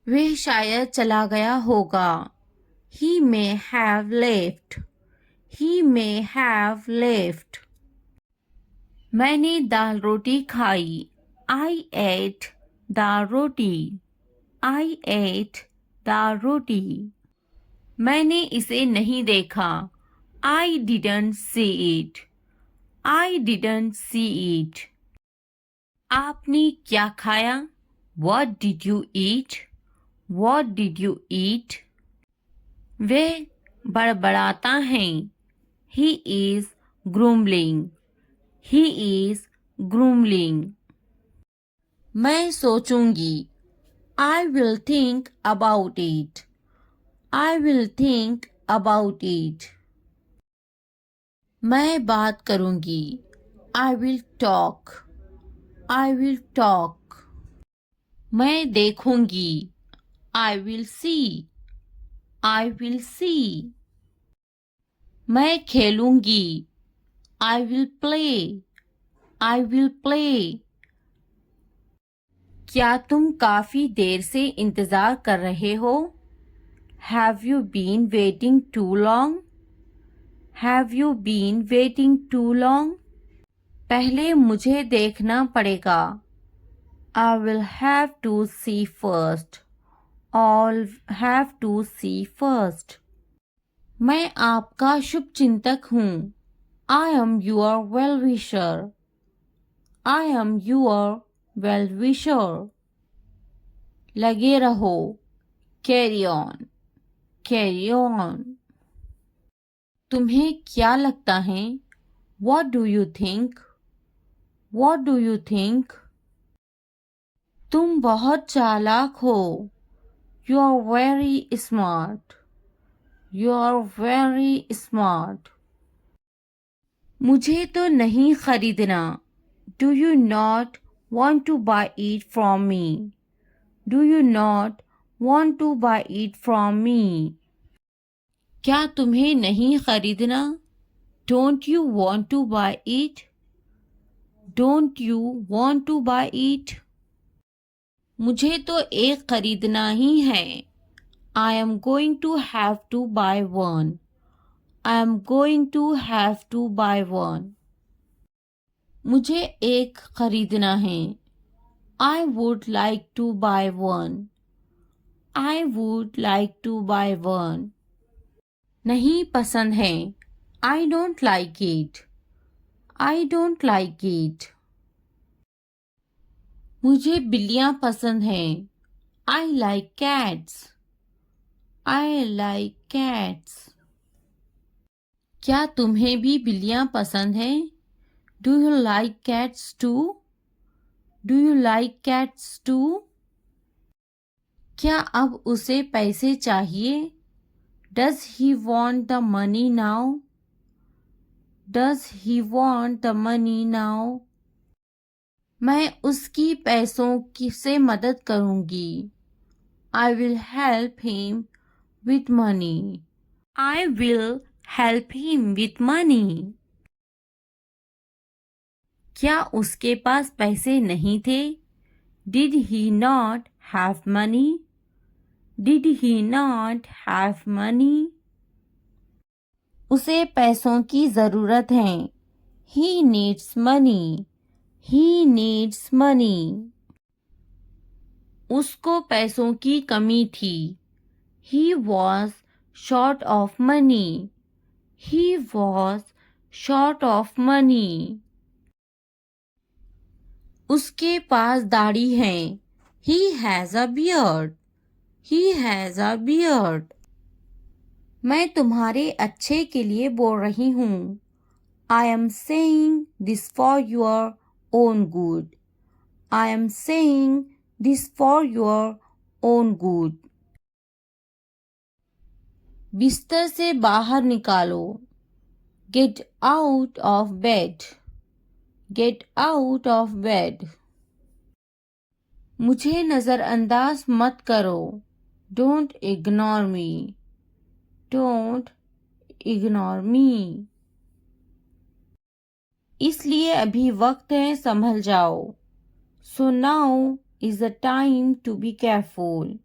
वह शायद चला गया होगा. He may have left. He may have left. मैंने दाल रोटी खाई. I ate dal roti. I ate दाल रोटी. मैंने इसे नहीं देखा. I didn't see it. I didn't see it. आपने क्या खाया? What did you eat? What did you eat? वह बड़बड़ाता है. He is grumbling. He is grumbling. मैं सोचूंगी. I will think about it. I will think about it. मैं बात करूंगी. I will talk. I will talk. मैं देखूंगी. I will see. I will see. मैं खेलूंगी. I will play. I will play. क्या तुम काफी देर से इंतजार कर रहे हो? Have you been waiting too long? Have you been waiting too long? पहले मुझे देखना पड़ेगा. I will have to see first. I'll have to see first. मैं आपका शुभ चिंतक हूँ. I am your well-wisher. I am your well-wisher. लगे रहो. Carry on. Carry on. तुम्हें क्या लगता है? What do you think? What do you think? तुम बहुत चालाक हो. You are very smart. You are very smart. मुझे तो नहीं खरीदना. Do you not want to buy it from me? Do you not want to buy it from me? क्या तुम्हें नहीं खरीदना? Don't you want to buy it? Don't you want to buy it? मुझे तो एक खरीदना ही है. I am going to have to buy one. I am going to have to buy one. मुझे एक खरीदना है. I would like to buy one. I would like to buy one. नहीं पसंद है. I don't like it. I don't like it. मुझे बिल्लियाँ पसंद हैं. I like cats. I like cats. क्या तुम्हें भी बिल्लियाँ पसंद हैं? Do you like cats too? Do you like cats too? क्या अब उसे पैसे चाहिए? Does he want the money now? Does he want the money now? मैं उसकी पैसों की से मदद करूंगी. I will help him with money. I will help him with money. क्या उसके पास पैसे नहीं थे? Did he not have money? Did he not have money? उसे पैसों की ज़रूरत है. He needs money. He needs money. उसको पैसों की कमी थी. He was short of money. He was short of money. उसके पास दाढ़ी है. He has a beard. He has a beard. मैं तुम्हारे अच्छे के लिए बोल रही हूँ. I am saying this for your own good. I am saying this for your own good. बिस्तर से बाहर निकालो. Get out of bed. Get out of bed. मुझे नज़रअंदाज मत करो. Don't ignore me. Don't ignore me. इसलिए अभी वक्त है संभल जाओ. So now is the time to be careful.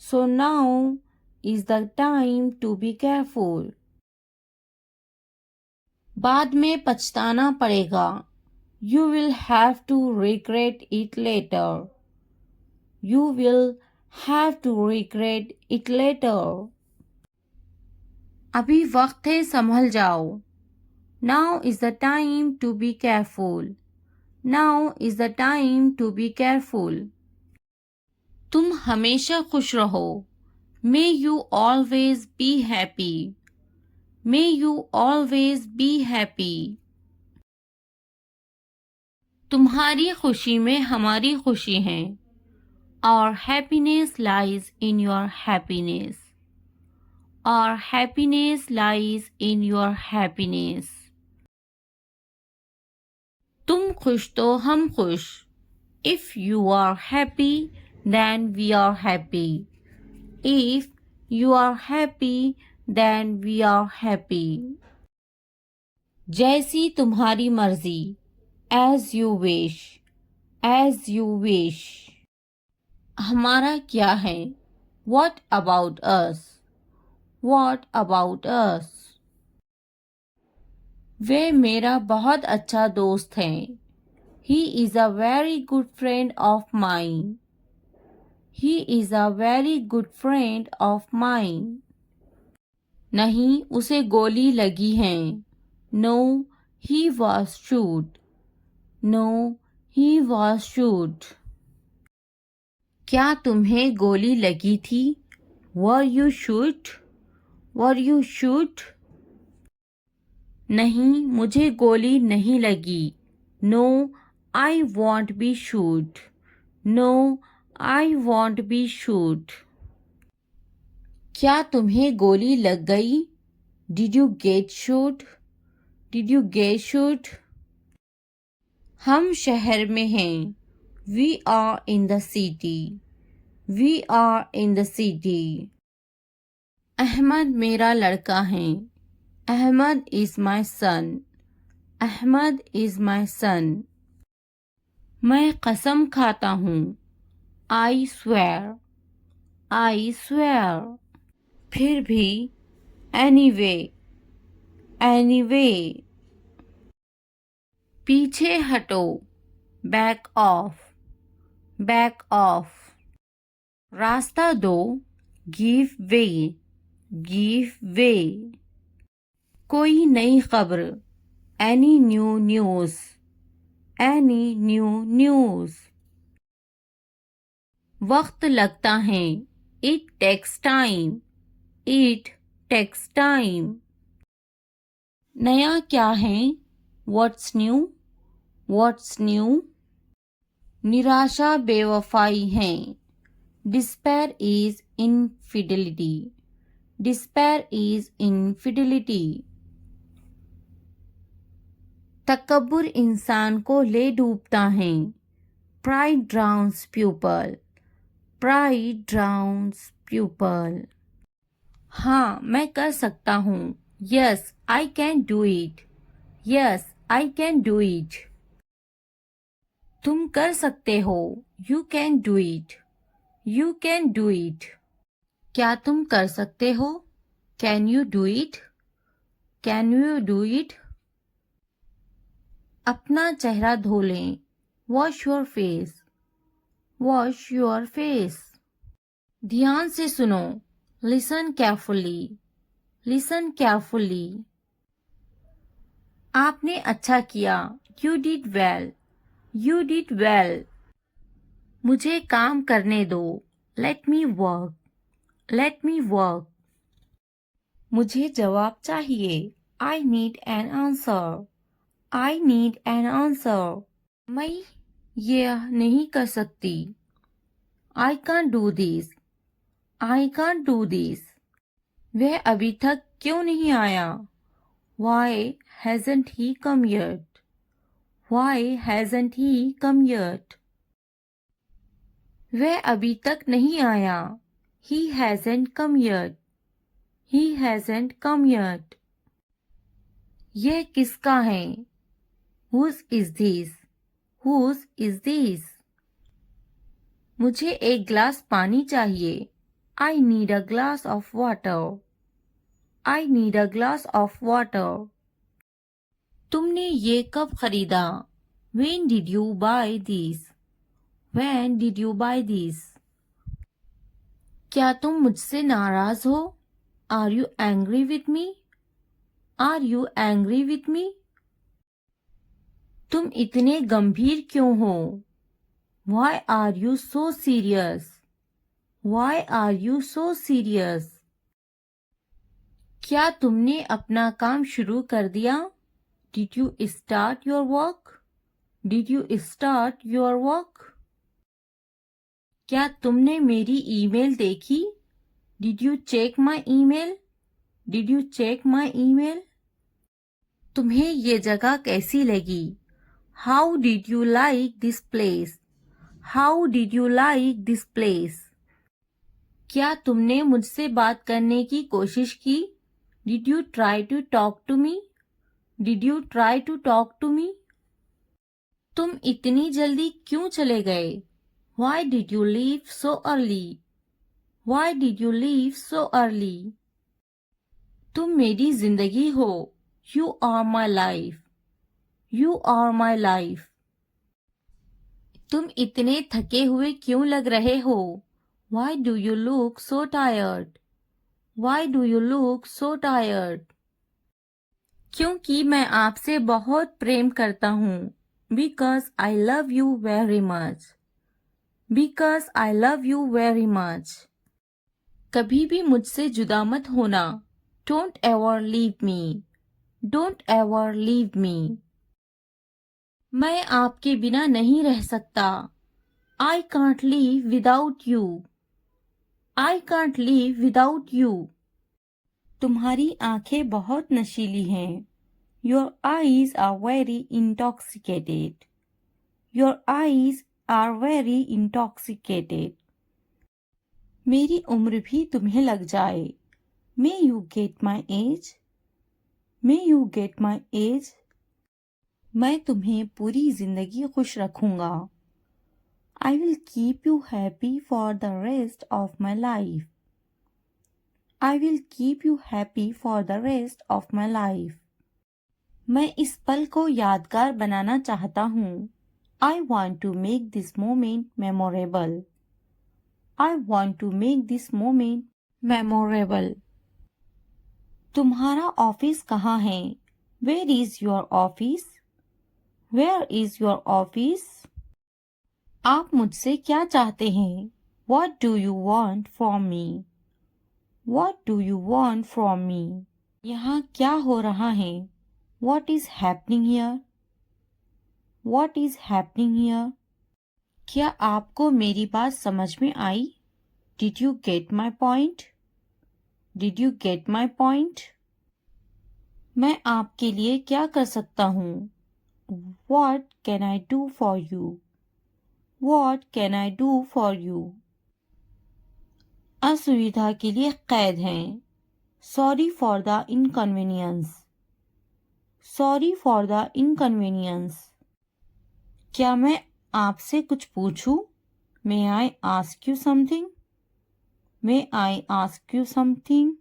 So now is the time to be careful. बाद में पछताना पड़ेगा. You will have to regret it later. You will have to regret it later. अभी वक्त है संभल जाओ. Now is the time to be careful. Now is the time to be careful. तुम हमेशा खुश रहो. May you always be happy. May you always be happy. तुम्हारी खुशी में हमारी खुशी है. Our happiness lies in your happiness. Our happiness lies in your happiness. तुम खुश तो हम खुश. If you are happy, then we are happy. If you are happy, then we are happy. जैसी तुम्हारी मर्जी. As you wish. As you wish. हमारा क्या है? What about us? What about us? वे मेरा बहुत अच्छा दोस्त है. He is a very good friend of mine. He is a very good friend of mine. नहीं, उसे गोली लगी है. No, he was shot. No, he was shot. क्या तुम्हें गोली लगी थी? Were you shot? Were you shot? नहीं, मुझे गोली नहीं लगी. No, I won't be shot. No, I won't be shot. क्या तुम्हें गोली लग गई? Did you get shot? Did you get shot? हम शहर में हैं. We are in the city. We are in the city. Ahmad मेरा लड़का है. Ahmad is my son. Ahmad is my son. मैं कसम खाता हूँ. I swear. I swear. फिर भी. Anyway. Anyway. पीछे हटो. Back off. Back off. रास्ता दो. Give way. Give way. कोई नई खबर. Any new news. Any new news. वक्त लगता है. It takes time. It takes time. नया क्या है? What's new? What's new? निराशा बेवफाई है. Despair is infidelity. Despair is infidelity. तकब्बुर इंसान को ले डूबता है. Pride drowns pupil. Pride drowns pupil. हाँ, मैं कर सकता हूँ. Yes, I can do it. Yes, I can do it. तुम कर सकते हो. You can do it. You can do it. क्या तुम कर सकते हो? Can you do it? Can you do it? अपना चेहरा धो लें. Wash your face. Wash your face. ध्यान से सुनो. Listen carefully. Listen carefully. आपने अच्छा किया. You did well. You did well. मुझे काम करने दो. Let me work. Let me work. मुझे जवाब चाहिए. I need an answer. I need an answer. मैं यह नहीं कर सकती. I can't do this. I can't do this. वह अभी तक क्यों नहीं आया? Why hasn't he come yet? Why hasn't he come yet? वह अभी तक नहीं आया. He hasn't come yet. He hasn't come yet. यह किसका है? Whose is this? Whose is this? मुझे एक गिलास पानी चाहिए. I need a glass of water. I need a glass of water. तुमने ये कब खरीदा? When did you buy this? When did you buy this? क्या तुम मुझसे नाराज हो? Are you angry with me? Are you angry with me? तुम इतने गंभीर क्यों हो? Why are you so serious? Why are you so serious? क्या तुमने अपना काम शुरू कर दिया? Did you start your work? Did you start your work? क्या तुमने मेरी ईमेल देखी? Did you check my email? Did you check my email? तुम्हें ये जगह कैसी लगी? How did you like this place? How did you like this place? क्या तुमने मुझसे बात करने की कोशिश की? Did you try to talk to me? Did you try to talk to me? तुम इतनी जल्दी क्यों चले गए? Why did you leave so early? Why did you leave so early? तुम मेरी जिंदगी हो. You are my life. You are my life. तुम इतने थके हुए क्यों लग रहे हो? Why do you look so tired? Why do you look so tired? क्योंकि मैं आपसे बहुत प्रेम करता हूँ. Because I love you very much. Because I love you very much. कभी भी मुझसे जुदा मत होना. Don't ever leave me. Don't ever leave me. मैं आपके बिना नहीं रह सकता. I can't live without you. I can't live without you. तुम्हारी आंखें बहुत नशीली हैं. Your eyes are very intoxicated. Your eyes are very intoxicated. मेरी उम्र भी तुम्हें लग जाए. May you get my age? May you get my age? मैं तुम्हें पूरी जिंदगी खुश रखूंगा. I will keep you happy for the rest of my life. I will keep you happy for the rest of my life. मैं इस पल को यादगार बनाना चाहता हूँ. I want to make this moment memorable. I want to make this moment memorable. तुम्हारा office कहाँ है? Where is your office? Where is your office? आप मुझसे क्या चाहते हैं? What do you want from me? What do you want from me? यहाँ क्या हो रहा है? What is happening here? What is happening here? क्या आपको मेरी बात समझ में आई? Did you get my point? Did you get my point? मैं आपके लिए क्या कर सकता हूँ? What can I do for you? What can I do for you? असुविधा के लिए कैद हैं. Sorry for the inconvenience. Sorry for the inconvenience. क्या मैं आपसे कुछ पूछूं? May I ask you something? May I ask you something?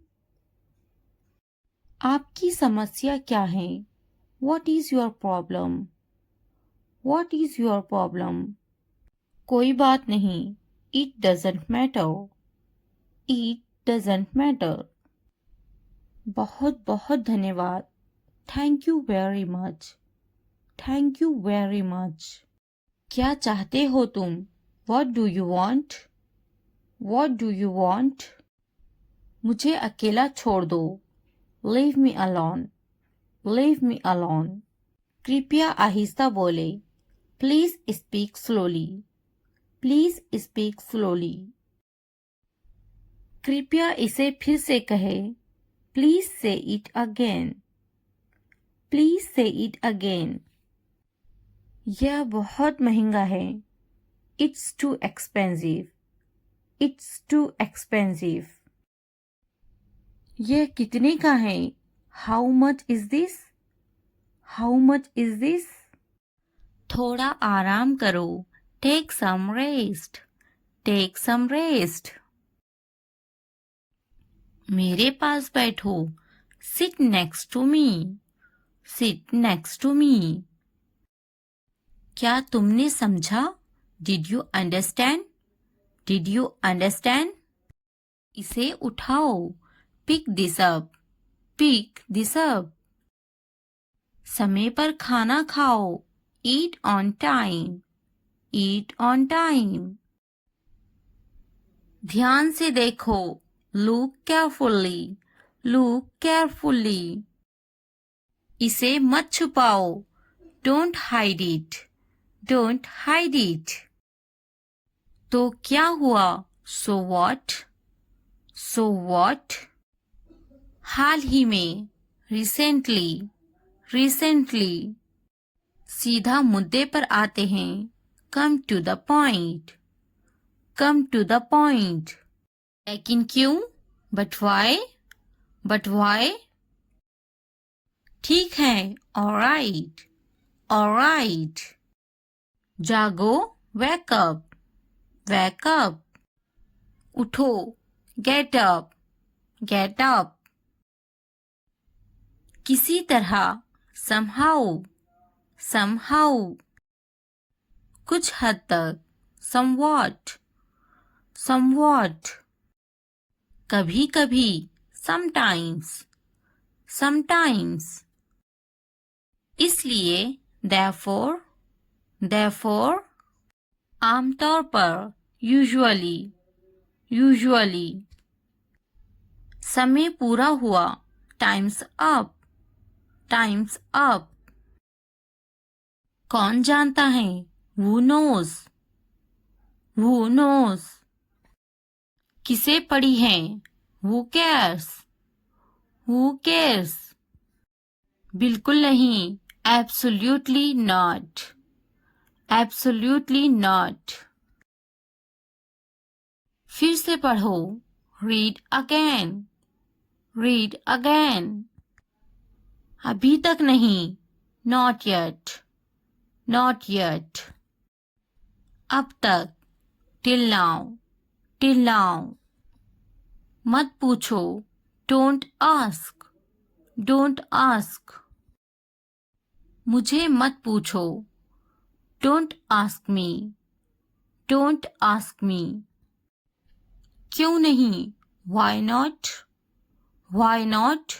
आपकी समस्या क्या है? What is your problem? What is your problem? कोई बात नहीं. It doesn't matter. It doesn't matter. बहुत बहुत धन्यवाद. Thank you very much. Thank you very much. क्या चाहते हो तुम? What do you want? What do you want? मुझे अकेला छोड़ दो. Leave me alone. Leave me alone. कृपया आहिस्ता बोले. Please speak slowly. Please speak slowly. कृपया इसे फिर से कहे. Please say it again. Please say it again. यह बहुत महंगा है. It's too expensive. It's too expensive. यह कितने का है? How much is this? How much is this? थोड़ा आराम करो. Take some rest. Take some rest. मेरे पास बैठो. Sit next to me. Sit next to me. क्या तुमने समझा? Did you understand? Did you understand? इसे उठाओ. Pick this up. Pick this up. समय पर खाना खाओ. Eat on time. Eat on time. ध्यान से देखो. Look carefully. Look carefully. इसे मत छुपाओ. Don't hide it. Don't hide it. तो क्या हुआ? So what? So what? हाल ही में. Recently. Recently. सीधा मुद्दे पर आते हैं. Come to the point. Come to the point. लेकिन क्यों? But why? But why? ठीक है. Alright. Alright. जागो. Wake up. Wake up. उठो. Get up. Get up. किसी तरह. Somehow. Somehow. कुछ हद तक. Somewhat. Somewhat. कभी कभी. Sometimes. Sometimes. इसलिए. Therefore. Therefore. आमतौर पर. Usually. Usually. समय पूरा हुआ. Time's up. Time's up. कौन जानता है? Who knows? Who knows? किसे पड़ी है? Who cares? Who cares? बिल्कुल नहीं. Absolutely not. Absolutely not. फिर से पढ़ो. Read again. Read again. अभी तक नहीं. Not yet. Not yet. अब तक. Till now. Till now. मत पूछो. Don't ask. Don't ask. मुझे मत पूछो. Don't ask me. Don't ask me. क्यों नहीं? Why not? Why not?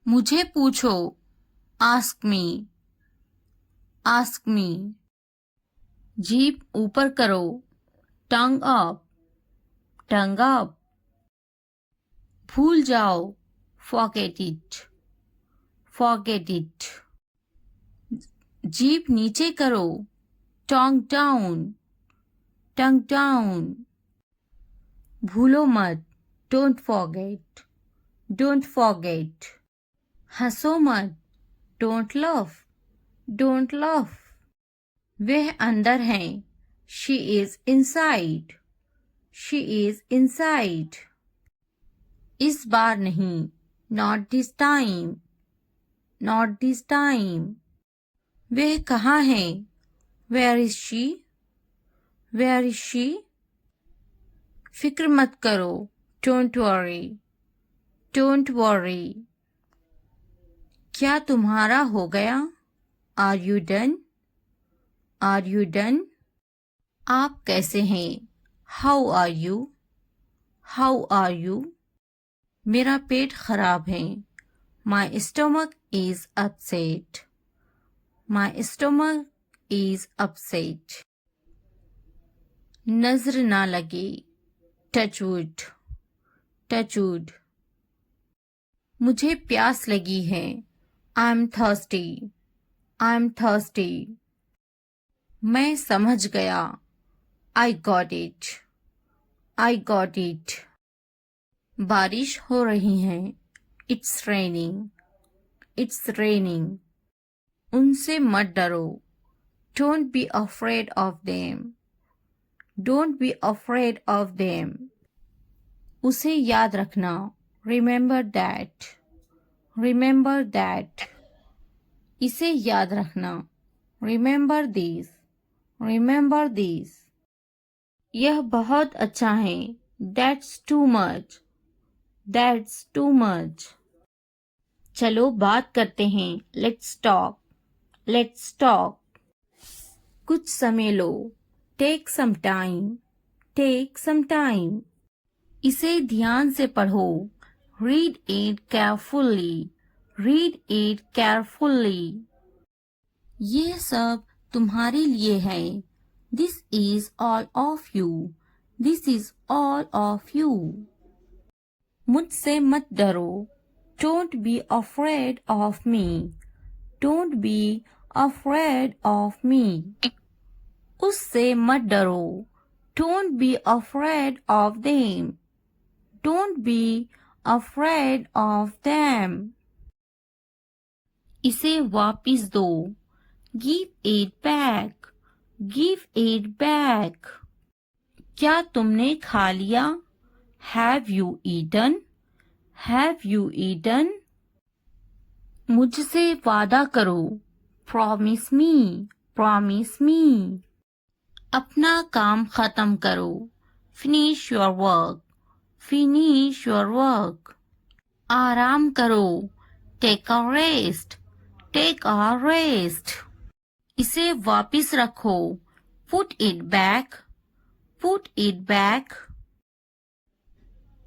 मुझे पूछो. Ask me. Ask me. जीभ ऊपर करो. Tongue up. Tongue up. भूल जाओ. Forget it. Forget it. जीभ नीचे करो. Tongue down. Tongue down. भूलो मत. Don't forget. Don't forget. हंसो मत. Don't laugh. Don't laugh. वह अंदर है. She is inside. She is inside. इस बार नहीं. Not this time. Not this time. वह कहाँ है? Where is she? Where is she? फिक्र मत करो. Don't worry. Don't worry. क्या तुम्हारा हो गया? Are you done? Are you done? आप कैसे हैं? How are you? How are you? मेरा पेट खराब है. My stomach is upset. My stomach is upset. नजर ना लगे. Touch wood. Touch wood. मुझे प्यास लगी है. I'm thirsty. I'm thirsty. मैं समझ गया. I got it. I got it. बारिश हो रही है. It's raining. It's raining. उनसे मत डरो. Don't be afraid of them. Don't be afraid of them. उसे याद रखना. Remember that. Remember that. इसे याद रखना. Remember this. Remember this. यह बहुत अच्छा है. That's too much. That's too much. चलो बात करते हैं. Let's talk. Let's talk. कुछ समय लो. Take some time. Take some time. इसे ध्यान से पढ़ो. Read it carefully. Read it carefully. ये सब तुम्हारे लिए है. This is all of you. This is all of you. मुझसे मत डरो. Don't be afraid of me. Don't be afraid of me. उससे मत डरो. Don't be afraid of them. Don't be afraid of them. इसे वापिस दो. Give it back. Give it back. क्या तुमने खा लिया? Have you eaten? Have you eaten? मुझसे वादा करो. Promise me. Promise me. अपना काम खत्म करो. Finish your work. Finish your work. आराम करो. Take a rest. Take a rest. इसे वापिस रखो. Put it back. Put it back.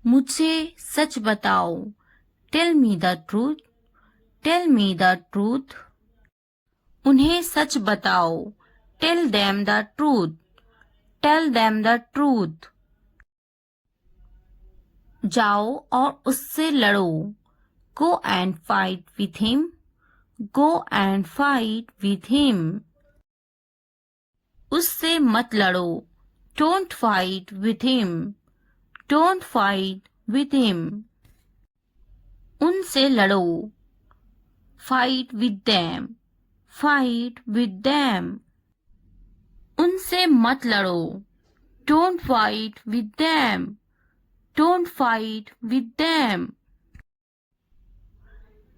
मुझे सच बताओ. Tell me the truth. Tell me the truth. उन्हें सच बताओ. Tell them the truth. Tell them the truth. जाओ और उससे लड़ो. Go and fight with him. Go and fight with him. उससे मत लड़ो. Don't fight with him. Don't fight with him. उनसे लड़ो. Fight with them. Fight with them. उनसे मत लड़ो. Don't fight with them. Don't fight with them.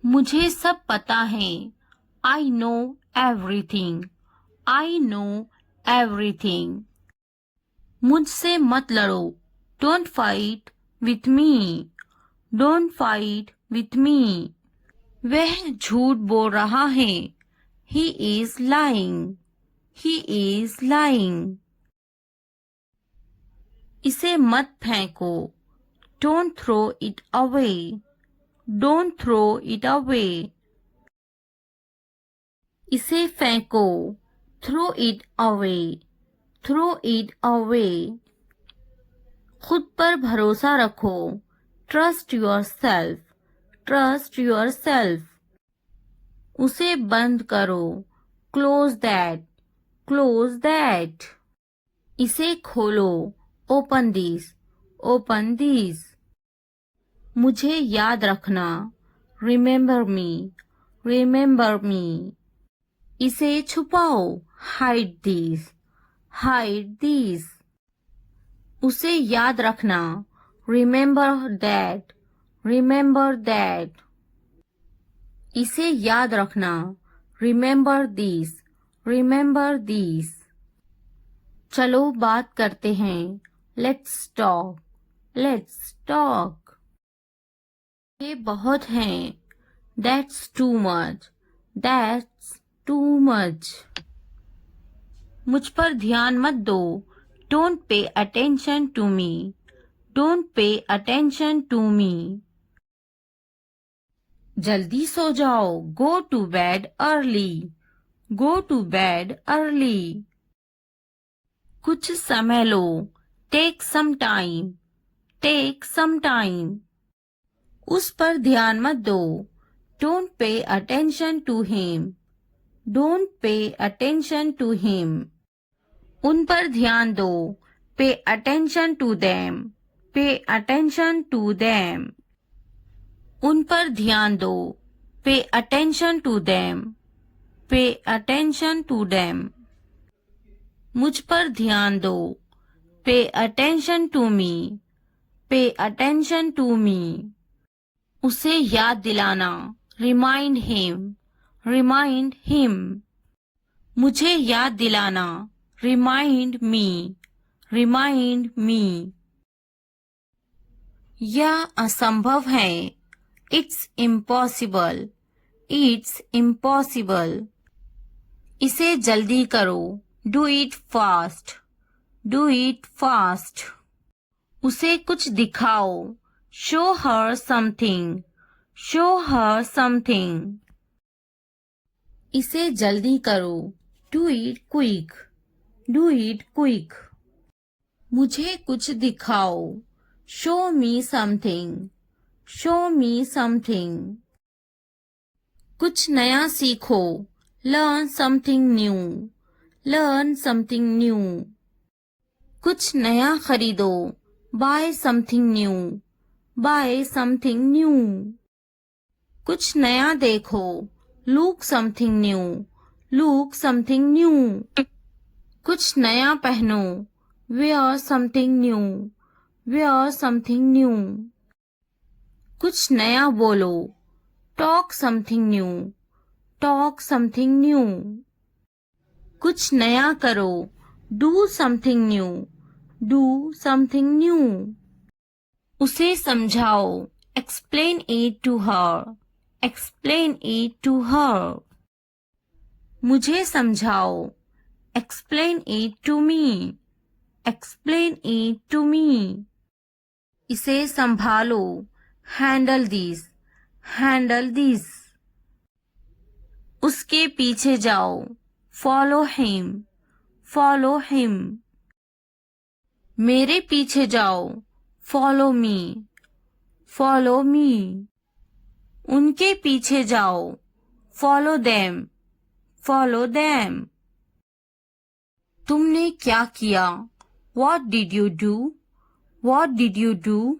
मुझे सब पता है. I know everything. I know everything. मुझसे मत लड़ो. Don't fight with me. Don't fight with me. वह झूठ बोल रहा है. He is lying. He is lying. इसे मत फेंको. Don't throw it away. Don't throw it away. इसे फेंको. Throw it away. Throw it away. खुद पर भरोसा रखो. Trust yourself. Trust yourself. उसे बंद करो. Close that. Close that. इसे खोलो. Open this. Open this. मुझे याद रखना. Remember me. Remember me. इसे छुपाओ. Hide this. Hide this. उसे याद रखना. Remember that. Remember that. इसे याद रखना. Remember this. Remember this. चलो बात करते हैं. Let's talk. Let's talk. ये बहुत हैं. That's too much. That's too much. मुझ पर ध्यान मत दो. Don't pay attention to me. Don't pay attention to me. जल्दी सो जाओ. Go to bed early. Go to bed early. कुछ समय लो. Take some time. Take some time. उस पर ध्यान मत दो. Don't pay attention to him. Don't pay attention to him. उन पर ध्यान दो. Pay attention to them. Pay attention to them. उन पर ध्यान दो. Pay attention to them. Pay attention to them. मुझ पर ध्यान दो. Pay attention to me. Pay attention to me. उसे याद दिलाना. Remind him. Remind him. मुझे याद दिलाना. Remind me. Remind me. यह असंभव है। It's impossible. It's impossible. इसे जल्दी करो। Do it fast. Do it fast. उसे कुछ दिखाओ। Show her something. Show her something. इसे जल्दी करो। Do it quick. Do it quick. मुझे कुछ दिखाओ। Show me something. Show me something. कुछ नया सीखो। Learn something new. Learn something new. कुछ नया खरीदो। Buy something new. Buy something new. कुछ नया देखो। Look something new. Look something new. कुछ नया पहनो। Wear something new. Wear something new. कुछ नया बोलो। Talk something new. Talk something new. कुछ नया करो। Do something new. Do something new. उसे समझाओ। Explain it to her. Explain it to her. मुझे समझाओ। Explain it to me. Explain it to me. इसे संभालो। Handle this. Handle this. उसके पीछे जाओ। Follow him. Follow him. मेरे पीछे जाओ। Follow me. Follow me. उनके पीछे जाओ। Follow them. Follow them. तुमने क्या किया? What did you do? What did you do?